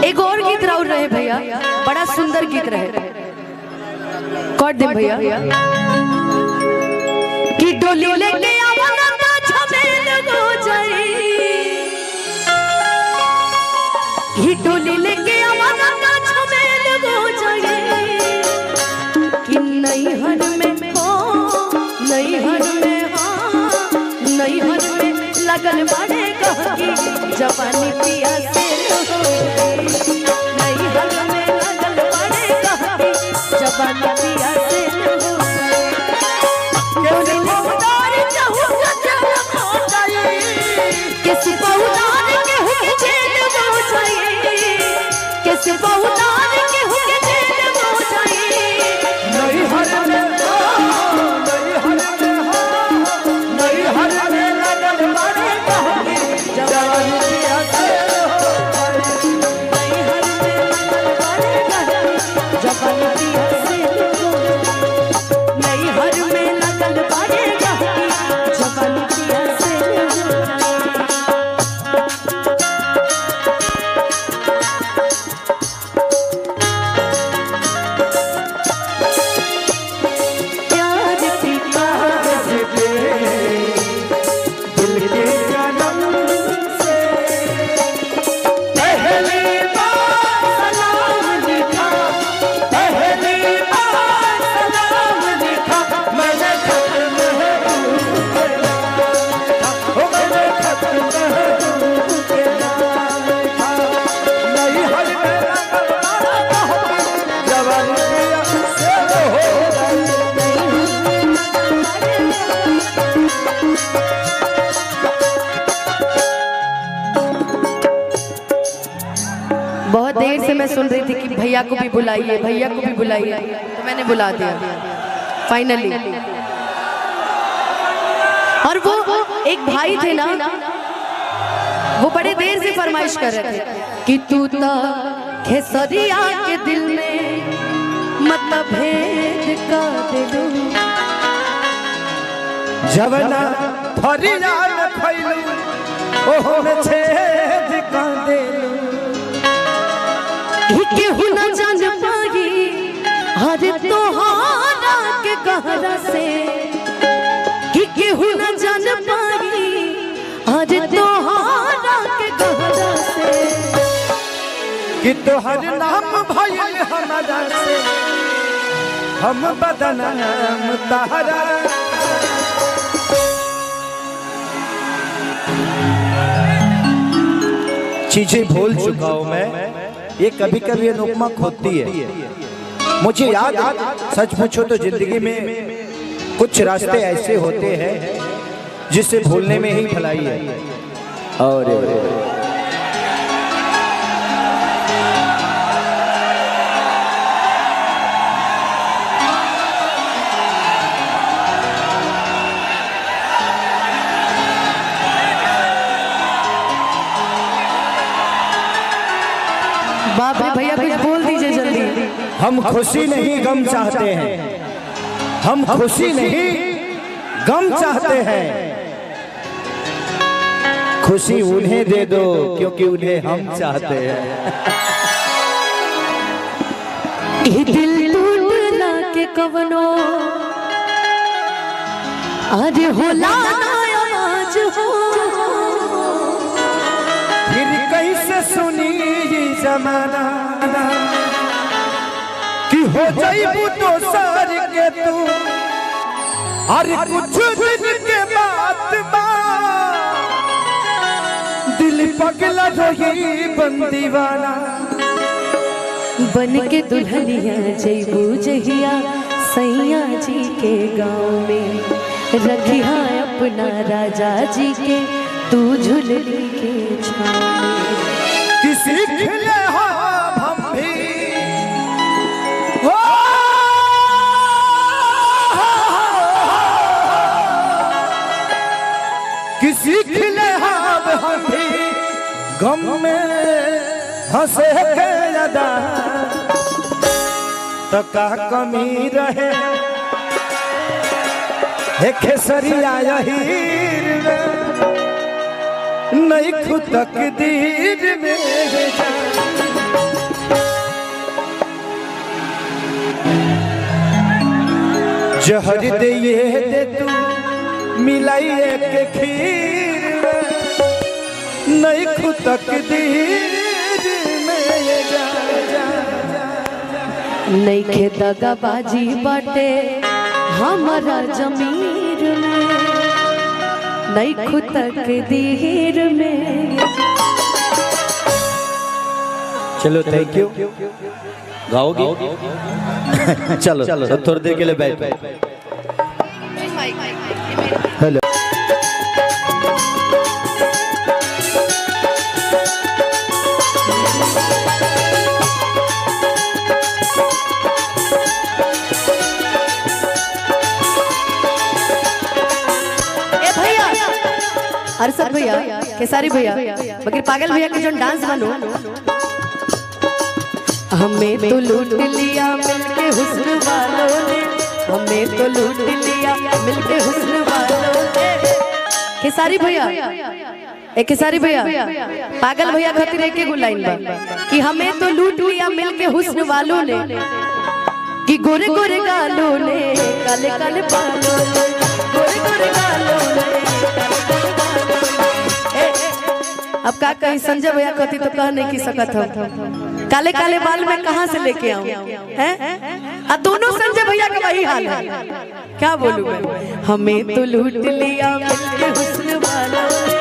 एक और गीत राउर रहे भैया, बड़ा सुंदर गीत रहे। कौन दे भैया कि डोली लेके आवाना ना छमेल हो जाई, कि डोली लेके आवाना ना छमेल हो जाई, कि नैहर में हो नैहर में हो नैहर में लगन बाड़े कहकी जवानी पिया से हो गई, नैहर में लगन बाड़े कहकी जवानी पिया से हो गई, किसी पौदार चाहू चल हो जाए, किसी पौदार के हुके जेल हो जाए, किसी पौदार के हुके जेल हो जाए, नैहर में हो नैहर में लगन बाड़े कहकी जवानी पिया से हो गई, नैहर में लगन बाड़े कहकी जवानी पिया से हो गई, नैहर में लगन बाड़े कहकी जवानी पिया से हो गई। प्यार की कागज पे दिल के कलम से पहली बार सलाम लिखा, पहली बार सलाम लिखा, मैंने खत महबूब के नाम लिखा, ओ मैंने खत महबूब के नाम लिखा, नैहर में लगन बाड़ा कहकी जवानी पिया से हो गई, नैहर में लगन बाड़े बहुत देर से मैं सुन रही थी कि भैया को भी बुलाइए, भैया को भी बुलाइए, तो मैंने बुला दिया फाइनली। और वो एक भाई थे ना, वो बड़े देर से फरमाइश कर रहे थे कि तू तो खेसरिया के दिल में मतभेद का दिलू, जवना फरिया न खैलू ओहो में छेद का देलू, केहू न जान पाई हर तोहारा के गहरा से, कि केहू न जान पाई हर तोहारा के गहरा से, कि तोहर नाम भइल हमारा से हम बदनाम तहरा, चीजें भूल चुका हूं मैं, ये कभी कभी अनुपमा होती है। मुझे याद, सच पूछो तो जिंदगी में कुछ रास्ते ऐसे होते हैं जिसे भूलने में ही भलाई है। और बाप रे भैया कुछ बोल दीजिए जल्दी। हम खुशी नहीं गम चाहते हैं, हम खुशी नहीं गम चाहते हैं, खुशी उन्हें दे दो क्योंकि उन्हें हम चाहते हैं। दिल टूटना के कवनो आज होला आवाज हो, फिर कैसे सुनी ये जमाना कि हो जाइबू तो सर के तू, अरे कुछ दिन के बाद दिल पगला रही बंदीवाना, बन के दुल्हनिया जइबू जहिया सैया जी के गाँव में, रखिया अपना राजा जी के तू झुलनी के छाँव में, किसी खिले हम भी हो, किसी खिले हम भी गम में हंसे के अदा, तो का कमी रहे हे खेसरिया हीर नहीं खुद तकदीर में जहर दे ये दे तू मिलाइए के खीर नहीं खुद तकदीर में जा नहीं खे दगाबाजी बाटे हमारा जमीर में नहीं खुद तकदीर में। चलो थैंक यू। गाओगे? चलो चलो थोड़ी देर के लिए बैठ। हेलो अरसद भैया केसारी भैया बगैर पागल भैया के जो डांस बनो हमें तो लूट लिया मिलके हुस्न वालों ने हमें तो लूट लिया मिलके हुस्न वालों ने। केसारी भैया ए केसारी भैया पागल भैया खातिर एक एगो लाइन बा कि हमें तो लूट लिया मिलके हुस्न वालों ने कि गोरे गोरे गालों ने काले काले बालों ने गोरे गोरे गालों ने अब का कहीं संजय भैया कहती तो कह नहीं की सकत हम काले काले बाल में कहां से लेके आऊं हैं? दोनों संजय भैया का वही हाल है। क्या बोलूं मैं? हमें तो लूट लिया मिलके हुस्न वालों ने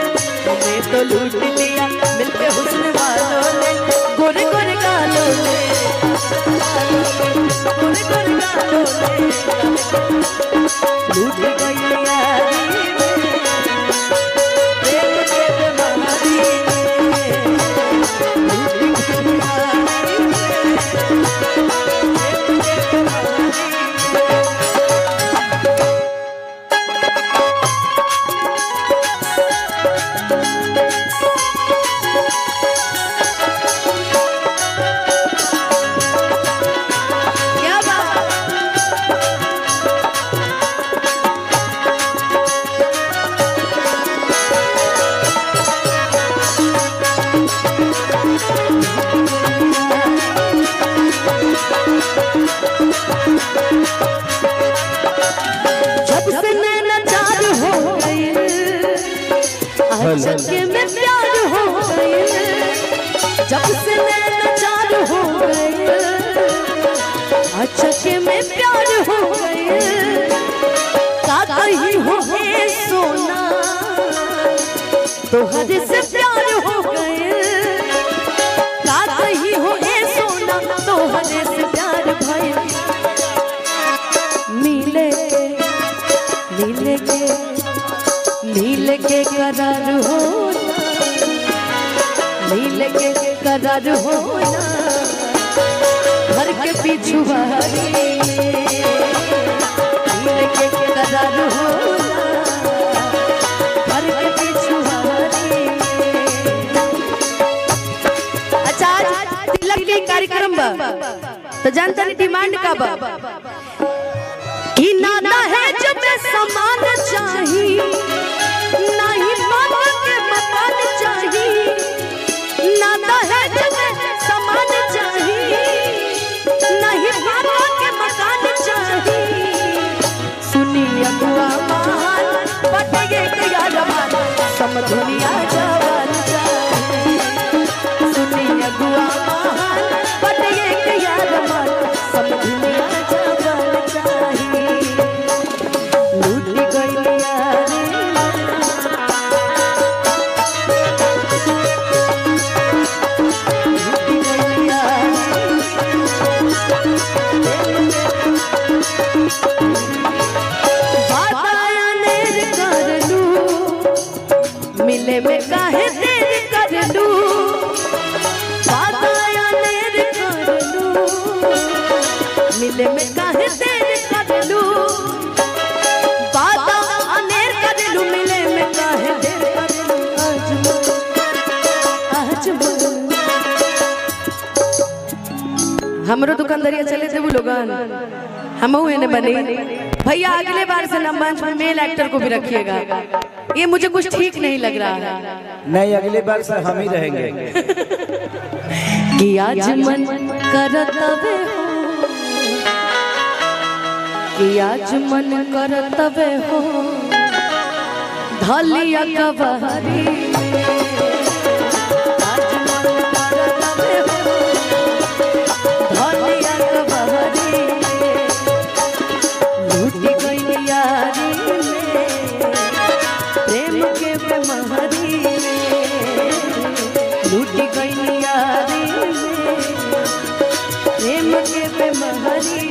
हमें तो लूट लिया मिलके हुस्न वालों ने गोरे गोरे गालों ने गोरे गोरे गालों ने लूट गई यारी में प्यार हो गए जब से नैना चार हो गए अच्छा में प्यार हो गए का कहीं हो हे सोना तो हद से प्यार हो गए का कहीं हो हे सोना तो हद से प्यार भय मिले मिले के नीले के करार होना नीले के करार होना घर के पीछू नीले के करार होना घर के पीछू अच्छा आज तिलक के कार्यक्रम बा तो जानता नहीं डिमांड का बा कि नाना है जब समान चाहिए नहीं मामा के मकान चाहिए नाना है जब समान चाहिए नहीं मामा के मकान चाहिए सुनी अगुआ मान बटगे के यारमान समझनिया जवान चाहिए सुनी अगुआ मान बटगे के यारमान समझनिया जवान चाहिए लूट गई यार मिले में काहे देर कर लू बादाया नेर कर लू मिले में काहे देर कर लू बादाया नेर कर लू मिले में काहे देर कर लू आज हमरो दुकानदारिया चले थे वो लोगन हमहू एने बने भैया अगले बार से ना मंच में मेल एक्टर को भी रखिएगा, ये मुझे कुछ ठीक नहीं लग रहा है। नहीं, अगली बार से हम ही रहेंगे। कि आज मन करतवे हो, कि आज मन करतवे हो, धलिया कबहरी आज मन करतवे हो, धलिया कबहरी लूटी गई यारी में, प्रेम के बेमहरी लूटी गई यारी में, प्रेम के बेमहरी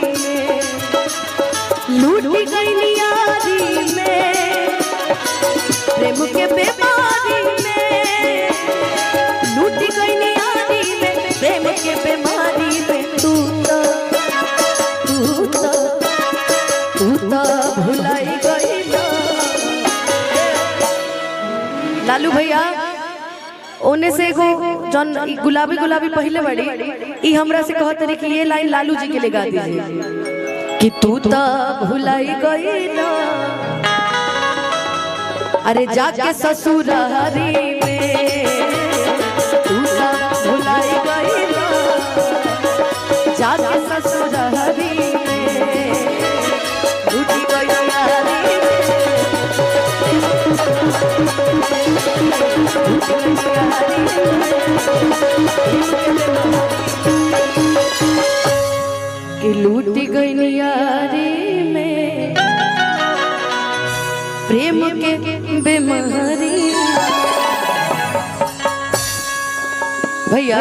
लूटी गई यारी में, प्रेम के बेमारी में लूटी गई यारी में, प्रेम के बेमारी में तू तो भुलाई गई ना। लालू भैया ओने से एगो जौन गुलाबी गुलाबी पहले बड़ी ई हमरा से कहत रही कि ये लाइन लालू जी के लिए गा दीजिए कि तू तो भुलाई गई ना, अरे जाके ससुरारी में तू तो भुलाई गई ना, जाके ससुरारी में लूटी गई यारी कि लूटी गई यारी में, प्रेम के बेमहरी। भैया